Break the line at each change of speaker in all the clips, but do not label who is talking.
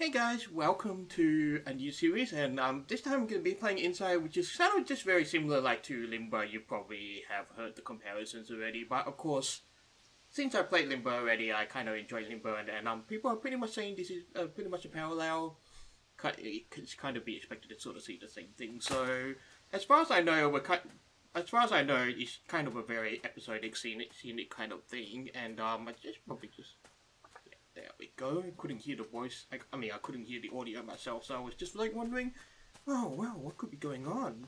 Hey guys, welcome to a new series, and this time I'm going to be playing Inside, which is kind of just very similar like to Limbo. You probably have heard the comparisons already, but of course, since I played Limbo already, I kind of enjoy Limbo, and people are pretty much saying this is pretty much a parallel. It could kind of be expected to sort of see the same thing. So, as far as I know, it's kind of a very episodic, scenic kind of thing, and I just probably just. There we go. I couldn't hear the voice. I couldn't hear the audio myself, so I was just like wondering, oh, well, what could be going on?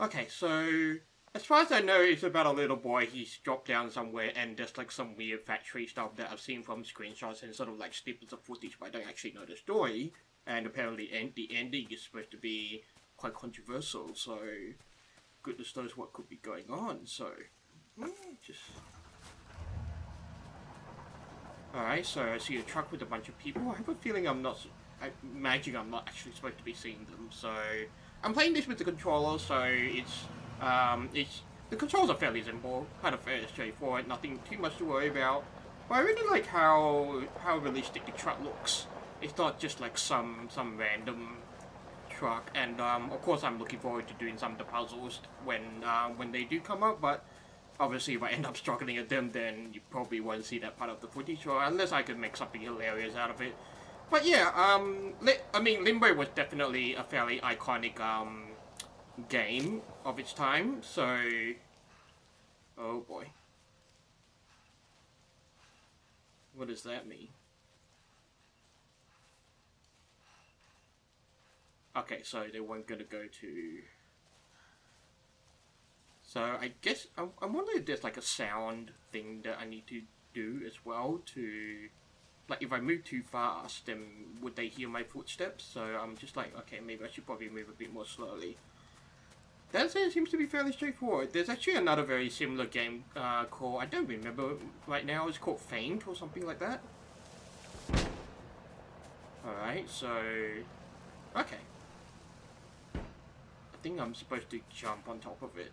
Okay, so as far as I know, it's about a little boy. He's dropped down somewhere, and there's like some weird factory stuff that I've seen from screenshots and sort of like snippets of footage, but I don't actually know the story. And apparently, the ending is supposed to be quite controversial. So, goodness knows what could be going on. So, just. Alright, so I see a truck with a bunch of people. I have a feeling I'm not actually supposed to be seeing them. So I'm playing this with the controller, so the controls are fairly simple, kind of fairly straightforward, nothing too much to worry about. But I really like how realistic the truck looks. It's not just like some random truck, and of course I'm looking forward to doing some of the puzzles when they do come up, but obviously, if I end up struggling at them, then you probably won't see that part of the footage, or unless I could make something hilarious out of it. But yeah, Limbo was definitely a fairly iconic game of its time. So, oh boy, what does that mean? Okay, so they weren't gonna go to. So I guess I'm wondering if there's like a sound thing that I need to do as well to, like, if I move too fast, then would they hear my footsteps? So I'm just like, okay, maybe I should probably move a bit more slowly. That seems to be fairly straightforward. There's actually another very similar game called, I don't remember right now, it's called Faint or something like that. Alright, so, okay. I think I'm supposed to jump on top of it.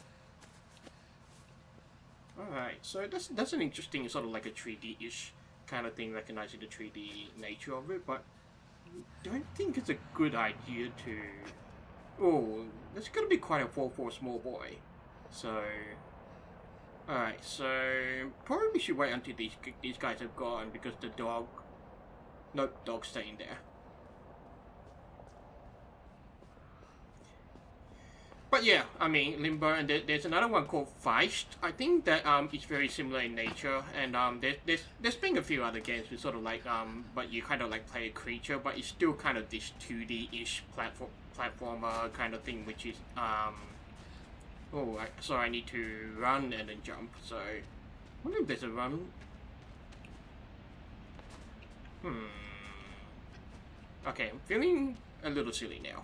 Alright, so that's an interesting sort of like a 3D-ish kind of thing, recognizing the 3D nature of it, but I don't think it's a good idea to. Oh, that's gonna be quite a fall for a small boy. So, alright, so probably should wait until these guys have gone, because the dog. Nope, dog's staying there. But yeah, I mean, Limbo, and there's another one called Feist. I think that is very similar in nature, and there's been a few other games with sort of like but you kind of like play a creature, but it's still kind of this 2D-ish platformer kind of thing, which is so I need to run and then jump. So I wonder if there's a run. Okay, I'm feeling a little silly now.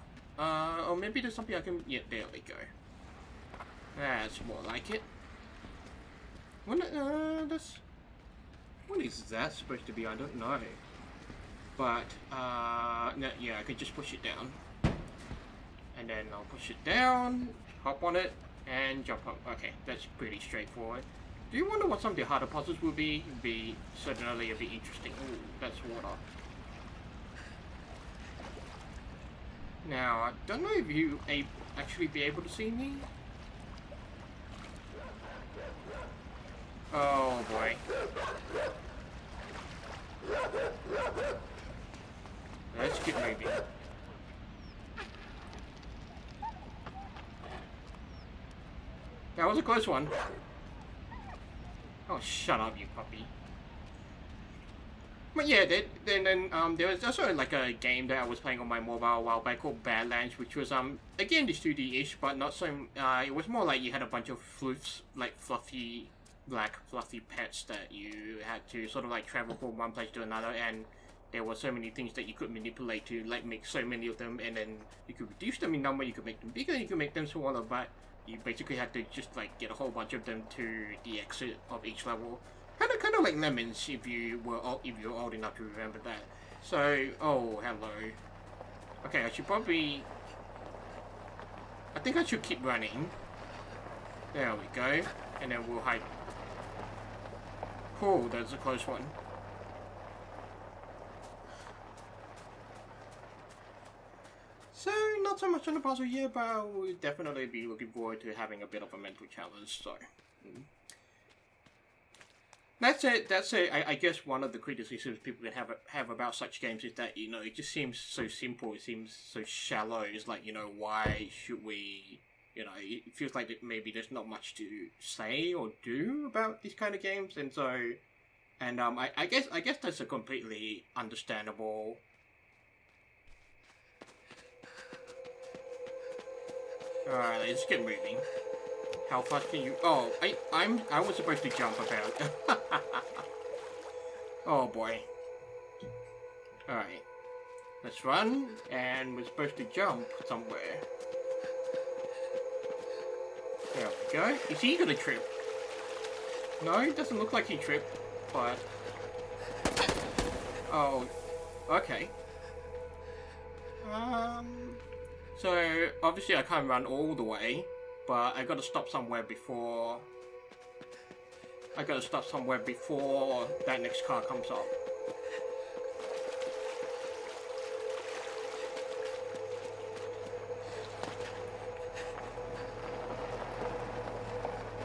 Or maybe there's something I can. Yeah, there we go. That's more like it. What is that supposed to be? I don't know. But no, yeah, I could just push it down, and then I'll push it down, hop on it, and jump up. Okay, that's pretty straightforward. Do you wonder what some of the harder puzzles will be? Be certainly a bit interesting. Ooh, that's water. Now, I don't know if you actually be able to see me. Oh boy. Let's get moving. That was a close one. Oh, shut up, you puppy. But yeah, then there was also like a game that I was playing on my mobile a while back called Badlands, which was again this 2D-ish, but not so. It was more like you had a bunch of floofs, like fluffy pets that you had to sort of like travel from one place to another, and there were so many things that you could manipulate to like make so many of them, and then you could reduce them in number, you could make them bigger, you could make them smaller, but you basically had to just like get a whole bunch of them to the exit of each level. Kind of like Lemons, if you were old enough to remember that. So, oh, hello. Okay, I should probably. I think I should keep running. There we go, and then we'll hide. Oh, that's a close one. not so much on the puzzle yet, but I will definitely be looking forward to having a bit of a mental challenge, so... That's it. I guess one of the criticisms people can have about such games is that, you know, it just seems so simple, it seems so shallow. It's like, you know, why should we... You know, it feels like maybe there's not much to say or do about these kind of games, and so... And I guess that's a completely understandable... Alright, let's get moving. How fast can you... Oh, I was supposed to jump about. Oh boy. Alright. Let's run, and we're supposed to jump somewhere. There we go. Is he gonna trip? No, it doesn't look like he tripped, but... Oh, okay. So, obviously I can't run all the way, but I gotta stop somewhere before... that next car comes up.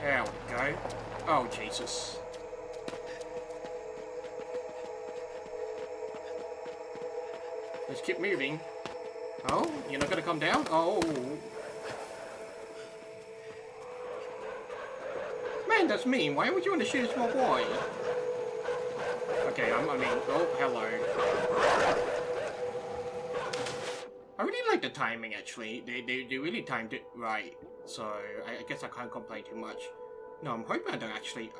There we go. Oh, Jesus. Let's keep moving. Oh, you're not gonna come down? Oh. Man, that's mean. Why would you want to shoot a small boy? Okay, I mean, oh, hello. I really like the timing, actually. They really timed it right. So, I guess I can't complain too much. No, I'm hoping I don't actually...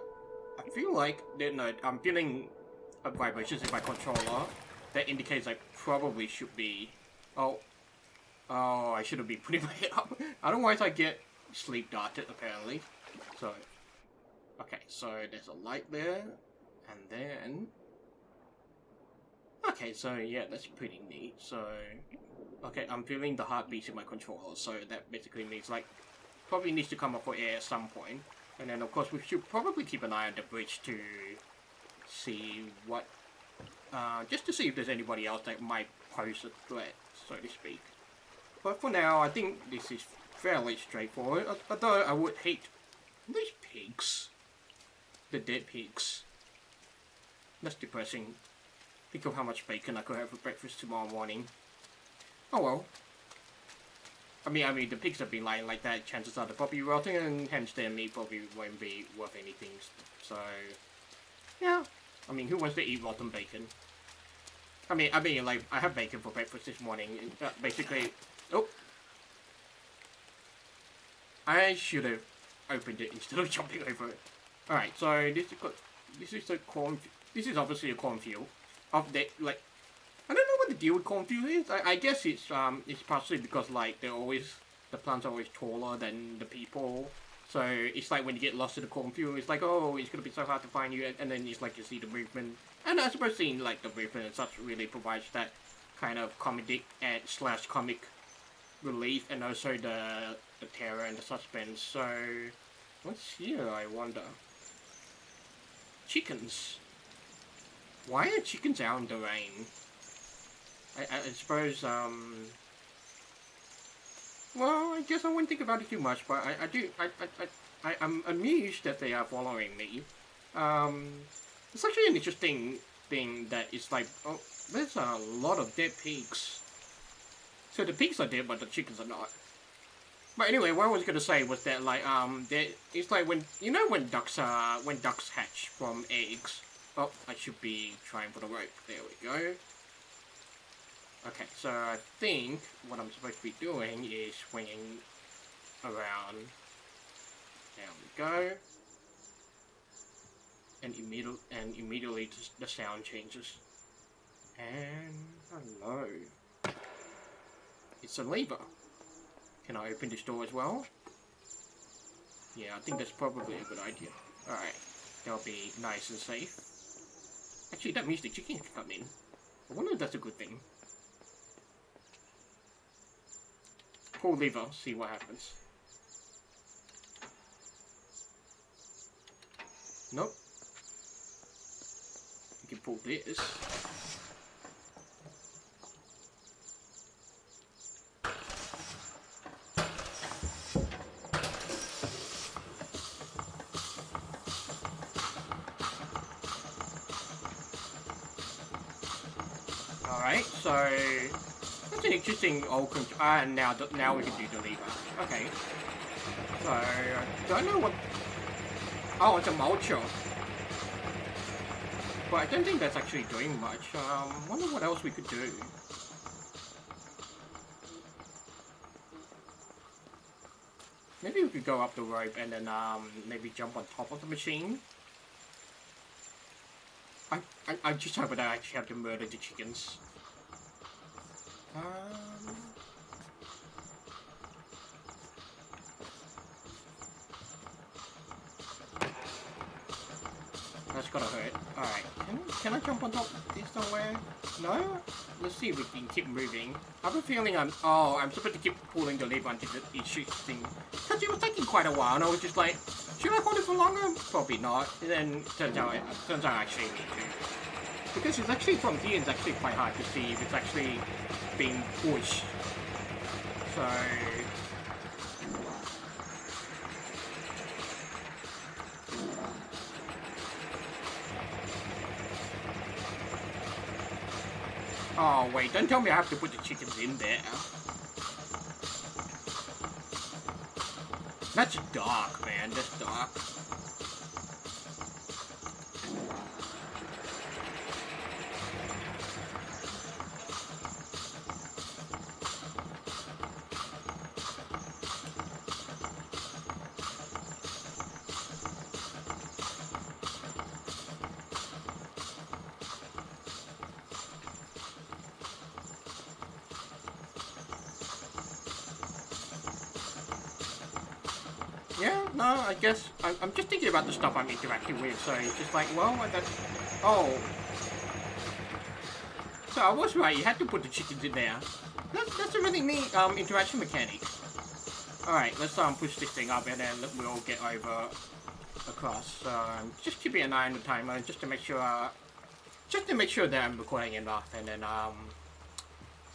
I feel like... No, I'm feeling vibrations in my controller. That indicates I probably should be... Oh, I shouldn't be putting my head up. Otherwise I get sleep darted, apparently. So... Okay, so there's a light there. And then... Okay, so yeah, that's pretty neat. So... Okay, I'm feeling the heartbeats in my controller. So that basically means, like... Probably needs to come up for air at some point. And then, of course, we should probably keep an eye on the bridge to... see what... just to see if there's anybody else that might pose a threat, so to speak. But for now, I think this is fairly straightforward. Although I would hate these pigs. The dead pigs. That's depressing. Think of how much bacon I could have for breakfast tomorrow morning. Oh well. I mean, the pigs have been lying like that. Chances are they're probably rotting, and hence their meat probably won't be worth anything. So, yeah. I mean, who wants to eat rotten bacon? I mean, like, I had bacon for breakfast this morning. Basically, oh, I should have opened it instead of jumping over it. All right, so this is obviously a cornfield. Of that, like, I don't know what the deal with cornfield is. I guess it's partially because, like, the plants are always taller than the people. So it's like when you get lost in the cornfield, it's like, oh, it's gonna be so hard to find you, and then it's like you see the movement. And I suppose seeing like the movement and such really provides that kind of comedic and / comic relief, and also the terror and the suspense. So what's here, I wonder? Chickens. Why are chickens out in the rain? I suppose well, I guess I wouldn't think about it too much, but I'm amused that they are following me. It's actually an interesting thing that it's like, oh, there's a lot of dead pigs. So the pigs are dead, but the chickens are not. But anyway, what I was gonna say was that, like, it's like when, you know, when ducks hatch from eggs. Oh, I should be trying for the rope. There we go. Okay, so I think what I'm supposed to be doing is swinging around. There we go. And immediately the sound changes. And hello. It's a lever. Can I open this door as well? Yeah, I think that's probably a good idea. Alright, that'll be nice and safe. Actually, that means the chickens can come in. I wonder if that's a good thing. Pull lever, see what happens. Nope. You can pull this. Alright, so that's an interesting old control. And now we can do the lever. Okay. So I don't know what. Oh, it's a mulcher. But I don't think that's actually doing much. Wonder what else we could do. Maybe we could go up the rope and then maybe jump on top of the machine. I just hope I don't actually have to murder the chickens. That's gotta hurt. Alright, can I jump on top of this somewhere? No? Let's see if we can keep moving. I have a feeling I'm supposed to keep pulling the lever until it shoots thing. Because it was taking quite a while and I was just like, should I hold it for longer? Probably not. And then turns out I actually need to. Because it's actually from here, it's actually quite hard to see if it's actually being pushed. So oh wait, don't tell me I have to put the chickens in there. That's dark, man. That's dark. Yeah, no, I guess I'm just thinking about the stuff I'm interacting with, so it's just like, well, that's... Oh. So I was right, you had to put the chickens in there. That's a really neat interaction mechanic. Alright, let's push this thing up and then we'll get over across. Just keeping an eye on the timer just to make sure that I'm recording enough, and then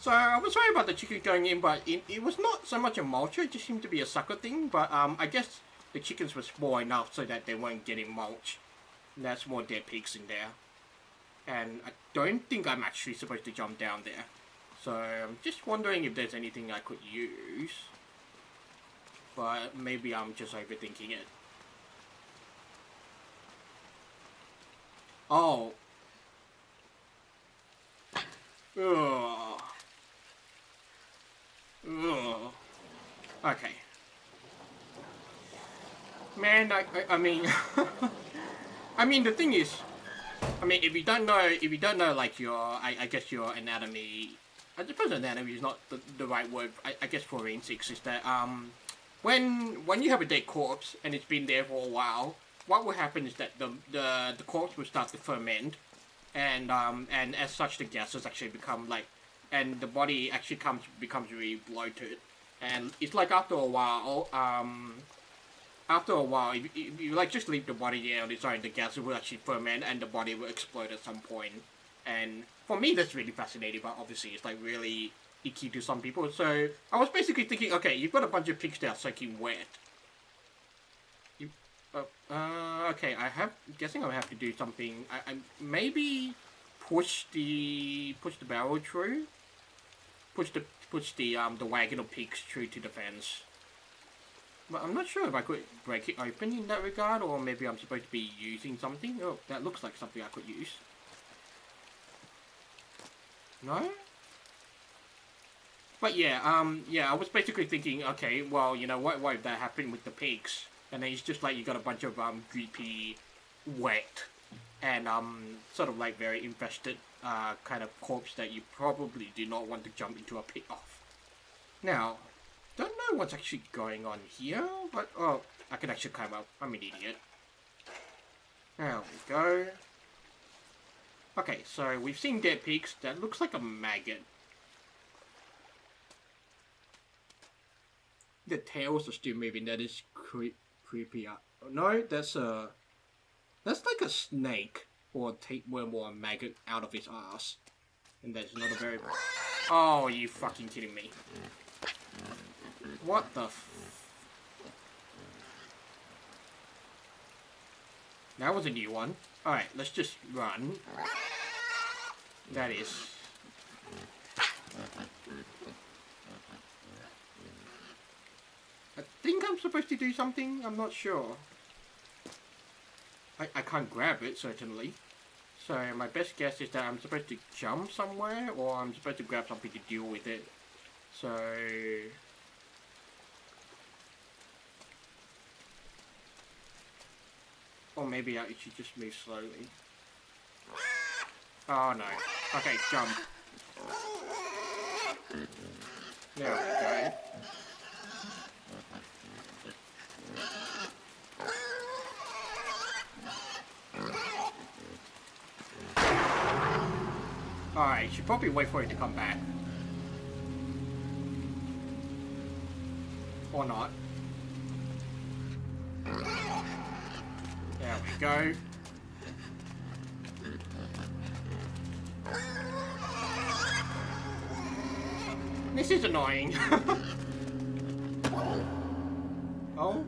so I was sorry about the chicken going in, but it was not so much a mulcher, it just seemed to be a sucker thing, but I guess the chickens were small enough so that they weren't getting mulch. And that's more dead pigs in there. And I don't think I'm actually supposed to jump down there. So I'm just wondering if there's anything I could use. But maybe I'm just overthinking it. Oh. Ugh. Ugh. Okay. Man, I mean, I mean the thing is, I mean if you don't know like your, I guess your anatomy, I suppose anatomy is not the right word. I guess forensics is that when you have a dead corpse and it's been there for a while, what will happen is that the corpse will start to ferment, and as such the gases actually become like, and the body actually becomes really bloated, and it's like after a while, if you like just leave the body there on its own, the gas will actually ferment and the body will explode at some point. And for me, that's really fascinating, but obviously it's like really icky to some people. So I was basically thinking, okay, you've got a bunch of pigs that are soaking wet. Okay, I'm guessing I have to do something. I maybe push the barrel through, push the wagon of pigs through to the fence. But I'm not sure if I could break it open in that regard, or maybe I'm supposed to be using something. Oh, that looks like something I could use. No? But yeah, yeah, I was basically thinking, okay, well, you know, what if that happened with the pigs? And then it's just like you got a bunch of creepy, wet, and sort of like very infested kind of corpse that you probably do not want to jump into a pit of. Now, don't know what's actually going on here, but oh, I can actually climb up. I'm an idiot. There we go. Okay, so we've seen dead pigs. That looks like a maggot. The tails are still moving. That is creepy. No, that's like a snake or a tapeworm or a maggot out of its ass. And that's not a very... Oh, are you fucking kidding me? What the That was a new one. Alright, let's just run. That is I'm supposed to do something? I'm not sure. I can't grab it, certainly. So my best guess is that I'm supposed to jump somewhere, or I'm supposed to grab something to deal with it. So... or maybe I should just move slowly. Oh no. Okay, jump. There we go. Alright, should probably wait for it to come back. Or not. There we go. This is annoying. Oh?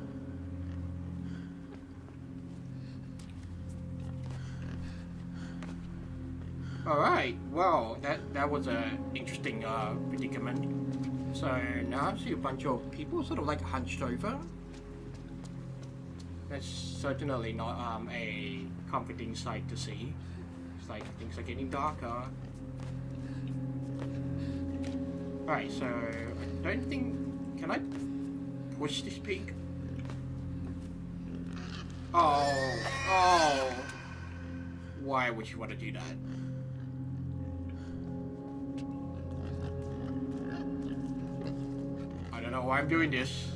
Alright, well, that was a interesting predicament. So now I see a bunch of people sort of like hunched over. That's certainly not a comforting sight to see. It's like things are getting darker. Alright, so I don't think... can I push this pig? Oh, oh! Why would you want to do that? I don't know why I'm doing this.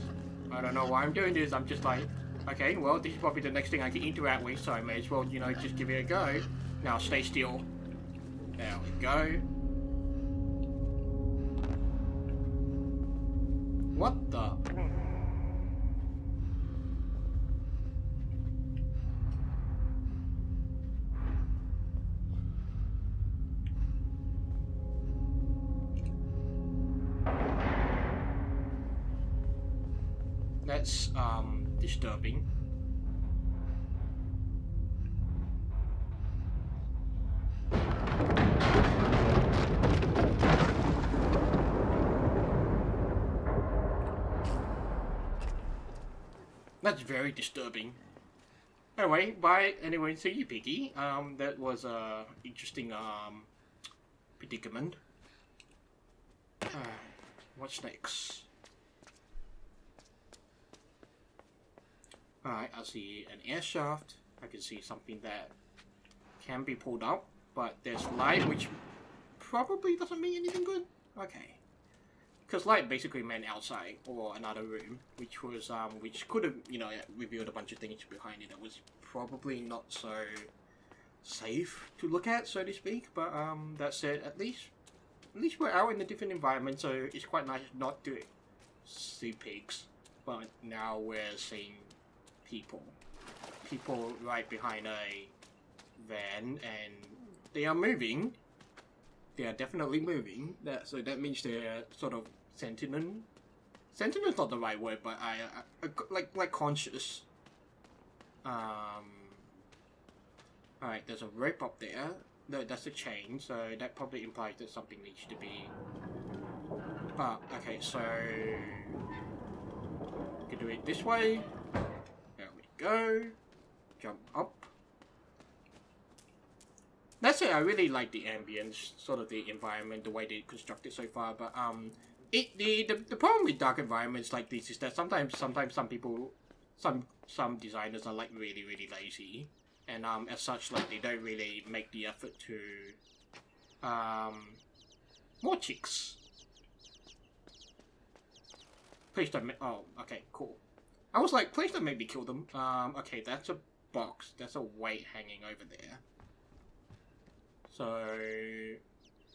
I don't know why I'm doing this. I'm just like, okay, well, this is probably the next thing I can interact with, so I may as well, you know, just give it a go. Now, stay still. There we go. What the? That's, disturbing. That's very disturbing. Anyway, bye. Anyway, see you, Piggy. That was a interesting predicament. What's next? Alright, I see an air shaft. I can see something that can be pulled up, but there's light, which probably doesn't mean anything good. Okay. Because light basically meant outside, or another room, which was, which could have, you know, revealed a bunch of things behind it that was probably not so safe to look at, so to speak. But, that said, at least we're out in a different environment, so it's quite nice not to see pigs. But now we're seeing people right behind a van, and they are moving. They are definitely moving. So that means they're sort of sentient. Sentient is not the right word, but I like conscious. Alright, there's a rope up there. No, that's a chain, so that probably implies that something needs to be. Okay, so we can do it this way. There we go. Jump up. That's it. I really like the ambience, sort of the environment, the way they construct it so far. But the problem with dark environments like this is that sometimes some people, some designers are like really lazy, and as such, like, they don't really make the effort to more chicks. Please don't. Oh, okay, cool. I was like, please don't make me kill them. Okay, that's a box. That's a weight hanging over there. So,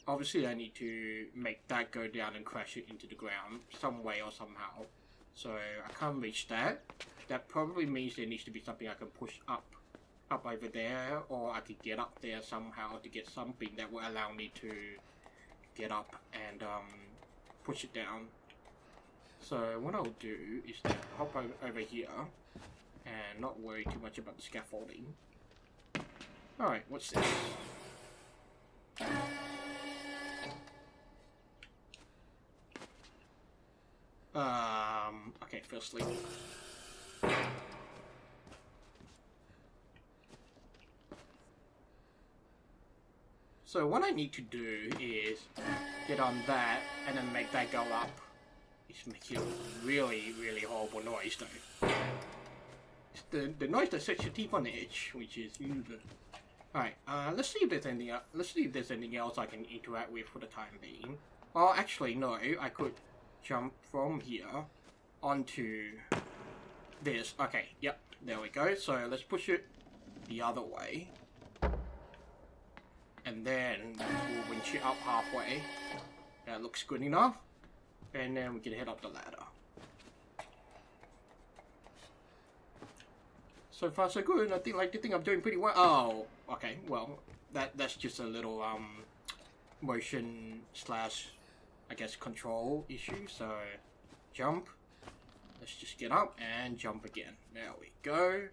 obviously I need to make that go down and crash it into the ground some way or somehow. So, I can't reach that. That probably means there needs to be something I can push up over there, or I could get up there somehow to get something that will allow me to get up and push it down. So, what I'll do is then hop over here and not worry too much about the scaffolding. Alright, what's this? Okay, firstly. So what I need to do is get on that and then make that go up. It's making a really, really horrible noise though. It's the noise that sets your teeth on edge, which is alright. Let's see if there's anything else. Let's see if there's anything else I can interact with for the time being. Oh, actually no. I could jump from here onto this. Okay, yep, there we go. So let's push it the other way. And then we'll winch it up halfway. That looks good enough. And then we can head up the ladder. So far so good. I think I'm doing pretty well. Oh, okay. Well, that's just a little motion slash, I guess, control issue. So jump. Let's just get up and jump again. There we go.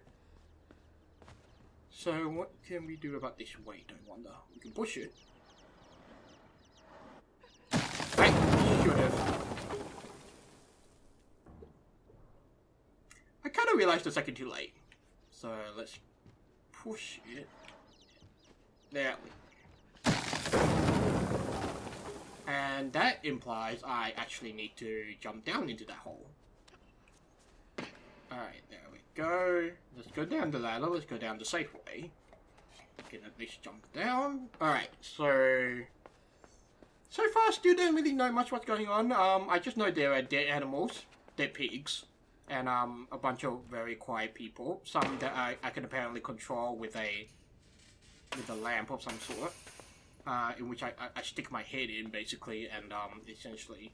So what can we do about this weight, I wonder? We can push it. I should have. I kind of realized a second too late. So let's push it. There we go. And that implies I actually need to jump down into that hole. Alright, there we go. Let's go down the ladder. Let's go down the safe way. Can at least jump down. Alright, so far still don't really know much what's going on. I just know there are dead animals, dead pigs, and a bunch of very quiet people. Some that I can apparently control with a lamp of some sort. In which I stick my head in basically, and essentially,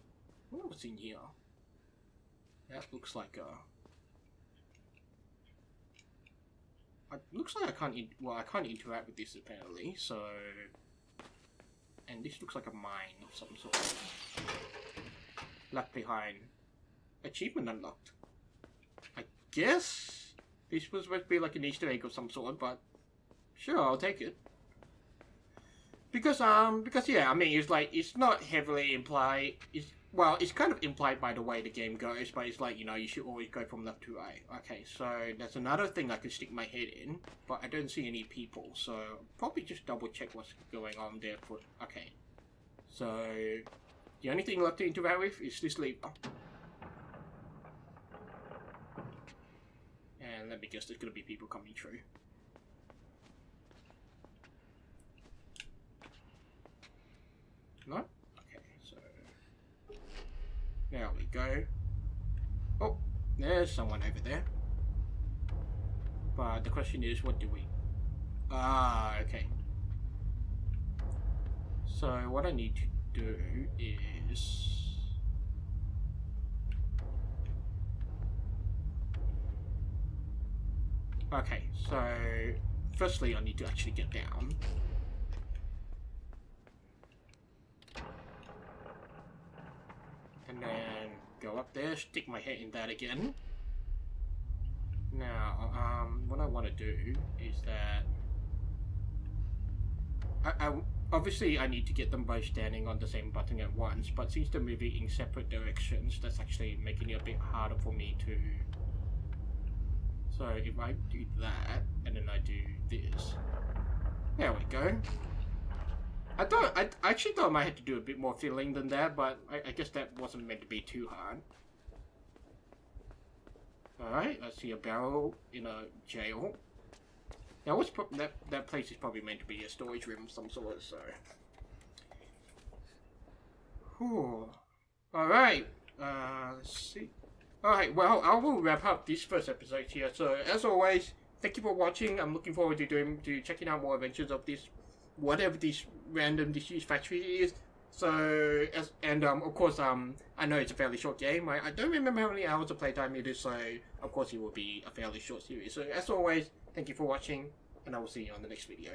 what's in here? That looks like a. It looks like I can't interact with this apparently, so... And this looks like a mine of some sort. Left behind. Achievement unlocked. I guess this was supposed to be like an Easter egg of some sort, but... Sure, I'll take it. Because yeah, I mean, it's not heavily implied, well, it's kind of implied by the way the game goes, but it's like, you know, you should always go from left to right. Okay, so there's another thing I can stick my head in, but I don't see any people, so probably just double check what's going on there for, okay. So, the only thing left to interact with is this lever. And let me guess, there's gonna be people coming through. No? Okay, so... There we go. Oh, there's someone over there. But the question is, what do we... Ah, okay. So what I need to do is... Okay, so... Firstly, I need to actually get down. And then go up there, stick my head in that again. Now, what I want to do is that obviously I need to get them both standing on the same button at once, but since they're moving in separate directions, that's actually making it a bit harder for me to... So if I do that, and then I do this, there we go. I actually thought I might have to do a bit more fiddling than that, but I guess that wasn't meant to be too hard. Alright, I see a barrel in a jail. Now, that place is probably meant to be a storage room of some sort, so... Whew. Alright, let's see. Alright, well, I will wrap up this first episode here, so as always, thank you for watching. I'm looking forward to checking out more adventures of this, whatever this random disused factory is. So, of course, I know it's a fairly short game. I don't remember how many hours of playtime it is, so of course it will be a fairly short series. So, as always, thank you for watching, and I will see you on the next video.